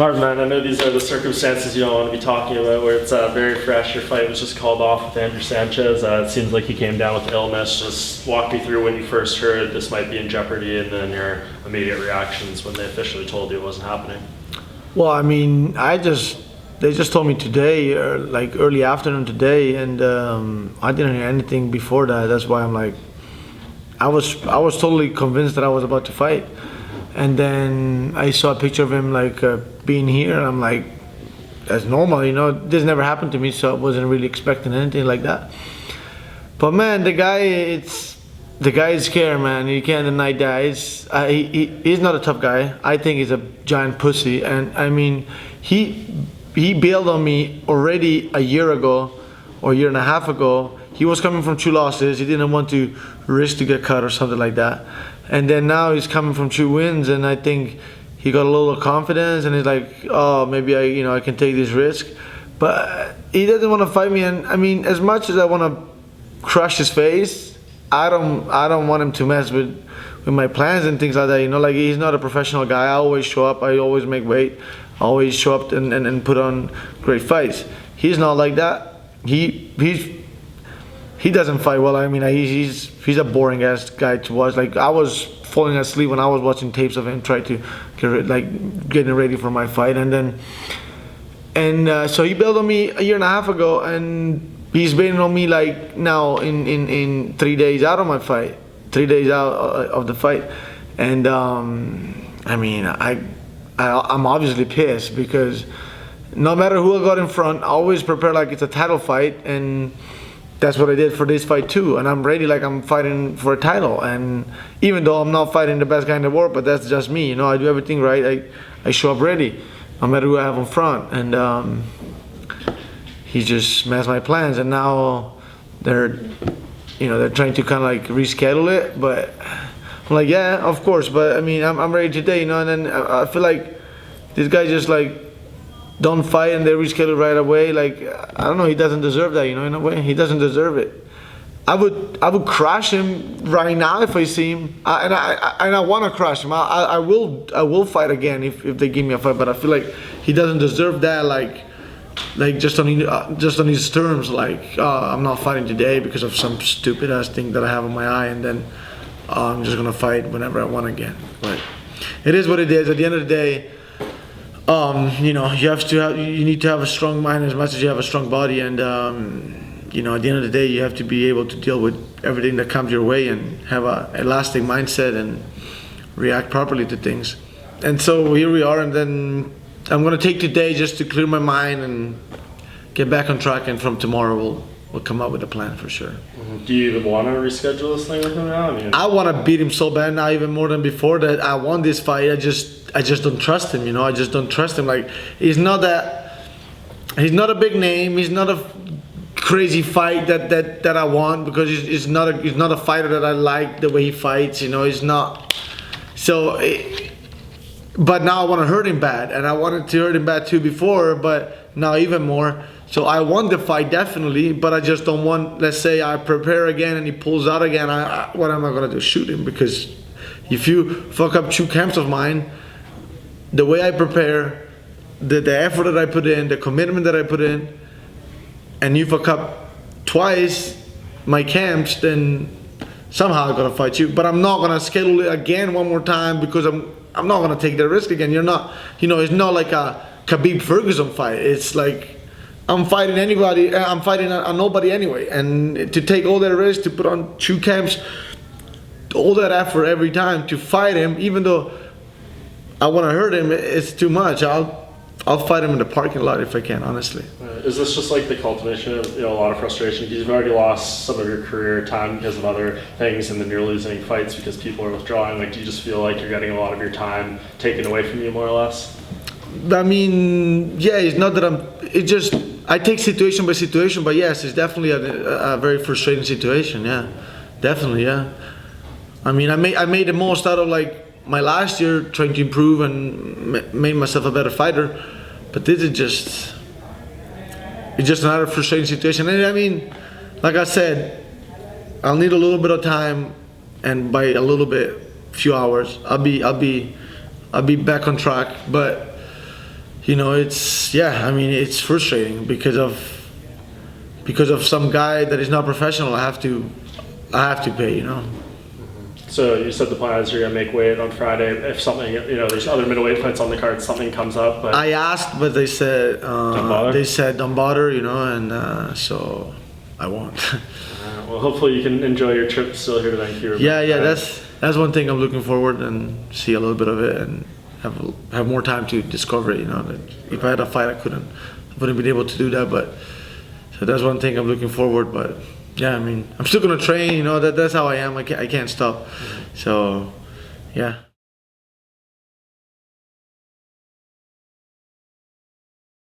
Marvin, man, I know these are the circumstances you don't want to be talking about, where it's very fresh. Your fight was just called off with Andrew Sanchez. It seems like he came down with illness. Just walk me through when you first heard this might be in jeopardy, and then your immediate reactions when they officially told you it wasn't happening. Well, I mean, they just told me today, or like early afternoon today, and I didn't hear anything before that. That's why I'm like, I was totally convinced that I was about to fight. And then I saw a picture of him like being here, and I'm like, that's normal, you know. This never happened to me, so I wasn't really expecting anything like that. But man, the guy is scared, man. You can't deny that. He's not a tough guy. I think he's a giant pussy, and I mean, he bailed on me already a year ago or a year and a half ago. He was coming from 2 losses. He didn't want to risk to get cut or something like that. And then now he's coming from 2 wins, and I think he got a little confidence, and he's like, oh, maybe I can take this risk. But he doesn't want to fight me, and I mean, as much as I want to crush his face, I don't want him to mess with my plans and things like that. You know, like, he's not a professional guy. I always show up. I always make weight. I always show up and put on great fights. He's not like that. He doesn't fight well. I mean, he's a boring ass guy to watch. Like, I was falling asleep when I was watching tapes of him trying to getting ready for my fight, so he bailed on me a year and a half ago, and he's bailing on me like now in 3 days out of my fight, 3 days out of the fight, and I mean, I'm obviously pissed because no matter who I got in front, I always prepare like it's a title fight, and that's what I did for this fight too. And I'm ready like I'm fighting for a title. And even though I'm not fighting the best guy in the world, but that's just me. You know, I do everything right. I show up ready, no matter who I have in front. And he just messed my plans. And now they're trying to kind of like reschedule it. But I'm like, yeah, of course. But I mean, I'm ready today, you know. And then I feel like this guy just like don't fight and they reschedule right away. Like, I don't know, he doesn't deserve that, you know, in a way. He doesn't deserve it. I would crush him right now if I see him, and I want to crush him. I will fight again if they give me a fight. But I feel like he doesn't deserve that. Like just on his terms. Like, I'm not fighting today because of some stupid ass thing that I have on my eye, and then I'm just gonna fight whenever I want again. But it is what it is. At the end of the day, you know, you need to have a strong mind as much as you have a strong body, and you know, at the end of the day, you have to be able to deal with everything that comes your way and have a elastic mindset and react properly to things. And so here we are, and then I'm gonna take today just to clear my mind and get back on track, and from tomorrow we'll come up with a plan for sure. Do you even want to reschedule this thing with him now? I want to beat him so bad now, even more than before, that I won this fight. I just don't trust him, you know. I just don't trust him. Like, he's not a big name. He's not a crazy fight that I want, because he's not a fighter that I like the way he fights, you know. He's not. So, but now I want to hurt him bad, and I wanted to hurt him bad too before, but now even more. So I won the fight definitely, but I just don't want, let's say I prepare again and he pulls out again, what am I gonna do? Shoot him? Because if you fuck up 2 camps of mine, the way I prepare, the effort that I put in, the commitment that I put in, and you fuck up twice my camps, then somehow I'm gonna fight you. But I'm not gonna schedule it again one more time, because I'm not gonna take the risk again. You're not, you know, it's not like a Khabib Ferguson fight. It's like, I'm fighting anybody. I'm fighting a nobody anyway, and to take all that risk, to put on 2 camps, all that effort every time to fight him, even though I want to hurt him, it's too much. I'll fight him in the parking lot if I can, honestly. Is this just like the culmination of, you know, a lot of frustration? Because you've already lost some of your career time because of other things, and then you're losing fights because people are withdrawing. Like, do you just feel like you're getting a lot of your time taken away from you, more or less? I mean, yeah, it's not that I take situation by situation, but yes, it's definitely a very frustrating situation. Yeah, definitely. Yeah, I mean, I made the most out of like my last year trying to improve and made myself a better fighter, but this is just another frustrating situation. And I mean, like I said, I'll need a little bit of time, and by a little bit, few hours, I'll be back on track. But you know, it's it's frustrating because of some guy that is not professional. I have to pay, you know. So you said the plan is you're gonna make weight on Friday. If something, there's other middleweight fights on the card, something comes up. But I asked, but they said don't bother, you know, and so I won't. Well, hopefully you can enjoy your trip still here to Vancouver. Yeah, that's one thing I'm looking forward and see a little bit of it and have more time to discover it. You know, that if I had a fight, I wouldn't be able to do that. But so that's one thing I'm looking forward. But yeah, I mean, I'm still gonna train. You know, that's how I am. I can't stop. So yeah.